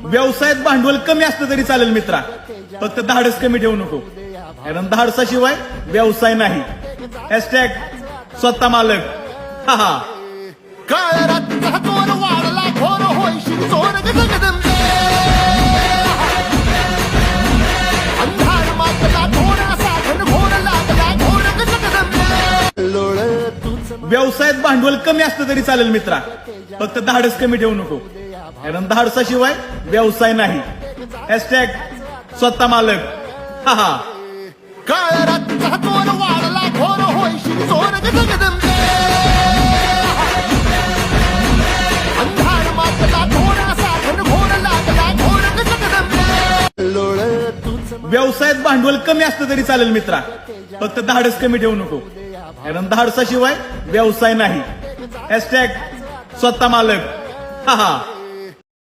व्यवसायात भांडवल कमी असलं तरी चालेल मित्रा, फक्त धाडस कमी ठेवू नको, कारण धाडसाशिवाय व्यवसाय नाही. हॅशटॅग स्वतः मालक. हा काळ रात्रीचा चोर वाढला घोर होईशी चोर जगदंबे अंधार मागला थोडा साधन घोर लागला घोर जगदंबे लोळ तूच. व्यवसायात भांडवल कमी असलं तरी चालेल मित्रा, फक्त धाडस कमी ठेवू नको, कारण धाडसाशिवाय व्यवसाय नाही. हॅशटॅग स्वतः मालक. हा काळ रात्रीचा चोर वाढला घोर होईशी चोर जगदंबे अंधार मागला थोडा साधन घोर लागला घोर जगदंबे लोळ तूच. व्यवसायात भांडवल कमी असलं तरी चालेल मित्रा, फक्त धाडस कमी ठेवू नको, कारण धाडसाशिवाय व्यवसाय नाही. हॅशटॅग स्वतः मालक. हा